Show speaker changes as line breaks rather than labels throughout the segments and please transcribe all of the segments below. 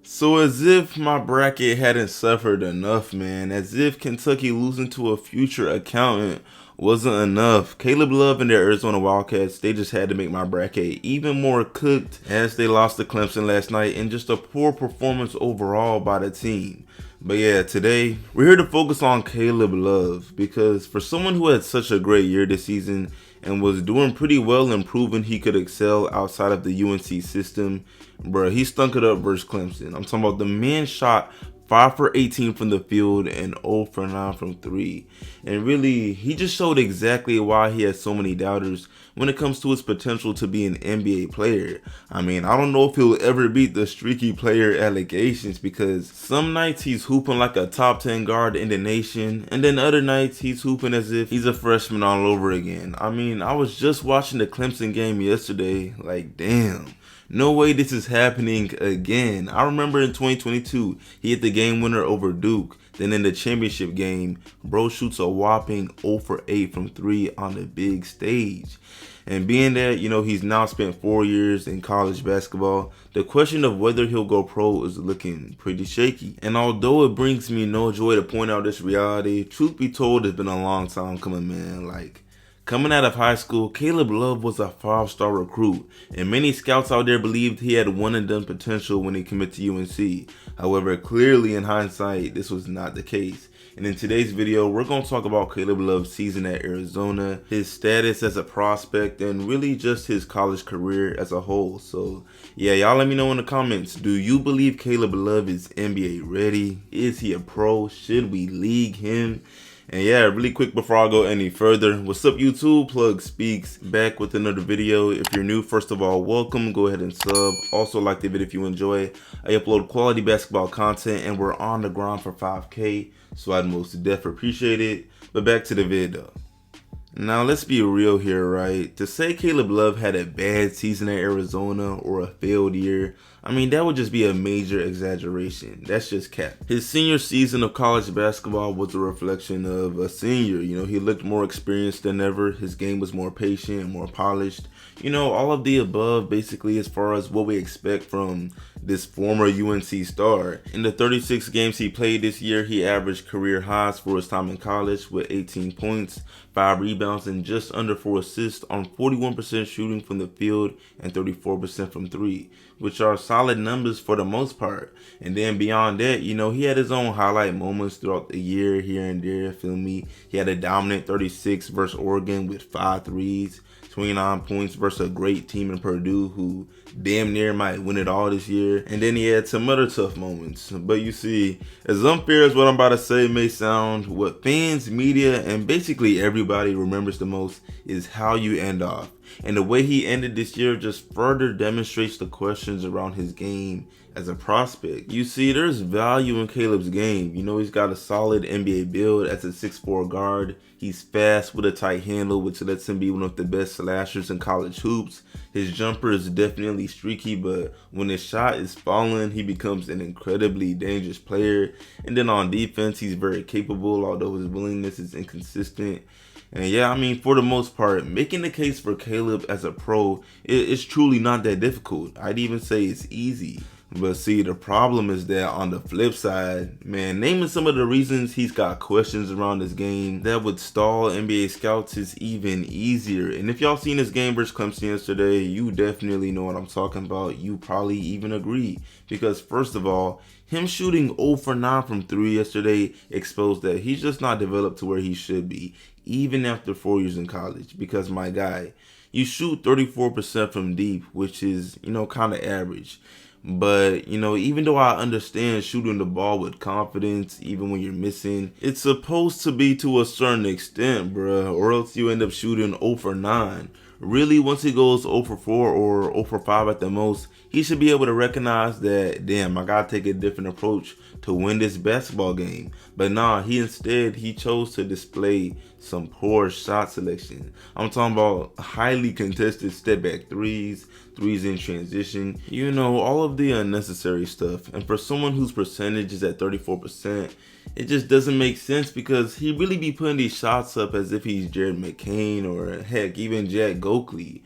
So as if my bracket hadn't suffered enough, man. As if Kentucky losing to a future accountant wasn't enough. Caleb Love and the Arizona Wildcats, they just had to make my bracket even more cooked as they lost to Clemson last night and just a poor performance overall by the team. But yeah, today we're here to focus on Caleb Love because for someone who had such a great year this season and was doing pretty well and proving he could excel outside of the UNC system, bro, he stunk it up versus Clemson. I'm talking about the man shot 5 for 18 from the field and 0 for 9 from 3. And really, he just showed exactly why he has so many doubters when it comes to his potential to be an NBA player. I mean, I don't know if he'll ever beat the streaky player allegations because some nights he's hooping like a top 10 guard in the nation, and then other nights he's hooping as if he's a freshman all over again. I mean, I was just watching the Clemson game yesterday, like damn. No way this is happening again. I remember in 2022, he hit the game winner over Duke. Then in the championship game, bro shoots a whopping 0 for 8 from 3 on the big stage. And being that, he's now spent 4 years in college basketball, the question of whether he'll go pro is looking pretty shaky. And although it brings me no joy to point out this reality, truth be told, it's been a long time coming, man. Like, coming out of high school, Caleb Love was a 5-star recruit, and many scouts out there believed he had one and done potential when he committed to UNC. However, clearly in hindsight, this was not the case. And in today's video, we're going to talk about Caleb Love's season at Arizona, his status as a prospect, and really just his college career as a whole. So yeah, y'all let me know in the comments, do you believe Caleb Love is NBA ready? Is he a pro? Should we league him? And yeah, really quick before I go any further, what's up YouTube? Plug Speaks back with another video. If you're new, first of all, welcome. Go ahead and sub. Also like the video if you enjoy. I upload quality basketball content and we're on the grind for 5K, so I'd most definitely appreciate it. But back to the video. Now let's be real here, right? To say Caleb Love had a bad season at Arizona or a failed year, I mean, that would just be a major exaggeration. That's just cap. His senior season of college basketball was a reflection of a senior. He looked more experienced than ever. His game was more patient, more polished. All of the above basically as far as what we expect from this former UNC star. In the 36 games he played this year, he averaged career highs for his time in college with 18 points, 5 rebounds, and just under 4 assists on 41% shooting from the field and 34% from 3, which are solid numbers for the most part. And then beyond that, he had his own highlight moments throughout the year here and there, feel me? He had a dominant 36 versus Oregon with 5 threes, 29 points versus a great team in Purdue who damn near might win it all this year. And then he had some other tough moments. But you see, as unfair as what I'm about to say may sound, what fans, media, and basically everybody remembers the most is how you end off. And the way he ended this year just further demonstrates the questions around his game as a prospect. You see, there's value in Caleb's game. He's got a solid NBA build as a 6'4 guard. He's fast with a tight handle, which lets him be one of the best slashers in college hoops. His jumper is definitely streaky, but when his shot is falling, he becomes an incredibly dangerous player. And then on defense, he's very capable, although his willingness is inconsistent. And yeah, I mean, for the most part, making the case for Caleb as a pro is truly not that difficult. I'd even say it's easy. But see, the problem is that on the flip side, man, naming some of the reasons he's got questions around his game that would stall NBA scouts is even easier. And if y'all seen his game versus Clemson yesterday, you definitely know what I'm talking about. You probably even agree. Because first of all, him shooting 0 for 9 from 3 yesterday exposed that he's just not developed to where he should be, even after 4 years in college. Because my guy, you shoot 34% from deep, which is, kind of average. But, even though I understand shooting the ball with confidence, even when you're missing, it's supposed to be to a certain extent, bruh, or else you end up shooting 0 for 9. Really, once he goes 0 for 4 or 0 for 5 at the most, he should be able to recognize that, damn, I gotta take a different approach to win this basketball game. But nah, he chose to display some poor shot selection. I'm talking about highly contested step back threes in transition, all of the unnecessary stuff. And for someone whose percentage is at 34%, it just doesn't make sense because he really be putting these shots up as if he's Jared McCain or heck, even Jack Goakley.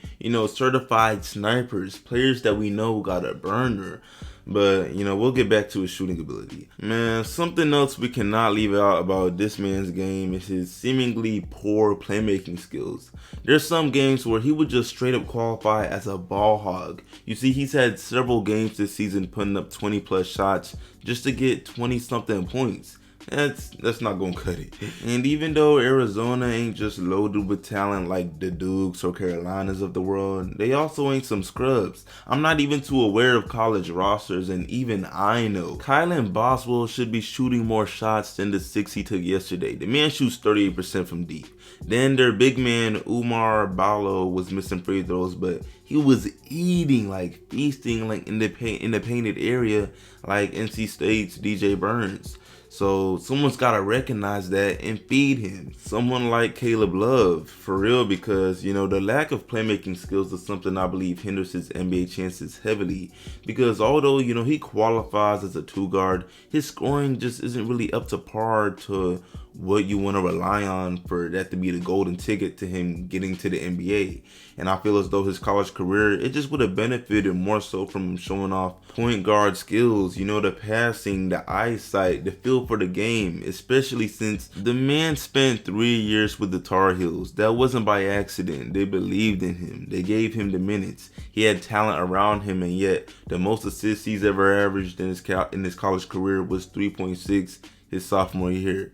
Certified snipers, players that we know got a burner. But, we'll get back to his shooting ability. Man, something else we cannot leave out about this man's game is his seemingly poor playmaking skills. There's some games where he would just straight up qualify as a ball hog. You see, he's had several games this season putting up 20 plus shots just to get 20 something points. That's not gonna cut it. And even though Arizona ain't just loaded with talent like the Dukes or Carolinas of the world, they also ain't some scrubs. I'm not even too aware of college rosters, and even I know Kylan Boswell should be shooting more shots than the 6 he took yesterday. The man shoots 38% from deep. Then their big man Umar Ballo was missing free throws, but he was eating, like feasting, like in the painted area, like NC State's DJ Burns. So someone's got to recognize that and feed him. Someone like Caleb Love, for real, because, the lack of playmaking skills is something I believe hinders his NBA chances heavily. Because although, he qualifies as a 2 guard, his scoring just isn't really up to par to what you want to rely on for that to be the golden ticket to him getting to the NBA. And I feel as though his college career, it just would have benefited more so from him showing off point guard skills, the passing, the eyesight, the feel for the game, especially since the man spent 3 years with the Tar Heels. That wasn't by accident. They believed in him. They gave him the minutes. He had talent around him, and yet the most assists he's ever averaged in his college career was 3.6 his sophomore year.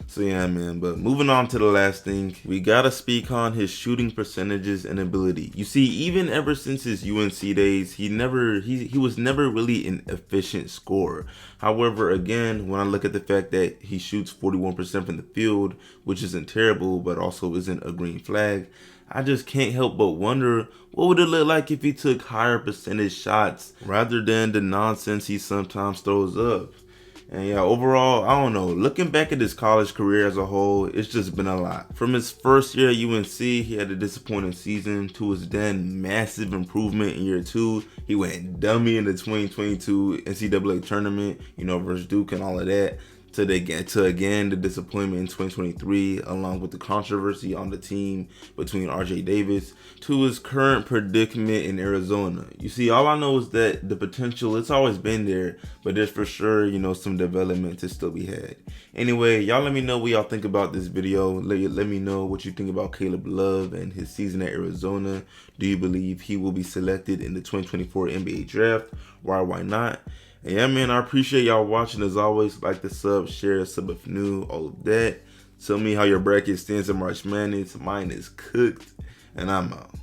So yeah, man, but moving on to the last thing, we gotta speak on his shooting percentages and ability. You see, even ever since his UNC days, he was never really an efficient scorer. However, again, when I look at the fact that he shoots 41% from the field, which isn't terrible, but also isn't a green flag, I just can't help but wonder what would it look like if he took higher percentage shots rather than the nonsense he sometimes throws up. And yeah, overall, I don't know. Looking back at his college career as a whole, it's just been a lot. From his first year at UNC, he had a disappointing season, to his then massive improvement in year 2. He went dummy in the 2022 NCAA tournament, versus Duke and all of that. To again the disappointment in 2023, along with the controversy on the team between RJ Davis, to his current predicament in Arizona. You see, all I know is that the potential, it's always been there, but there's for sure, some development to still be had. Anyway, y'all let me know what y'all think about this video. Let me know what you think about Caleb Love and his season at Arizona. Do you believe he will be selected in the 2024 NBA draft? Why not? And yeah, man, I appreciate y'all watching. As always, like the sub, share, sub if new, all of that. Tell me how your bracket stands in March Madness. Mine is cooked, and I'm out.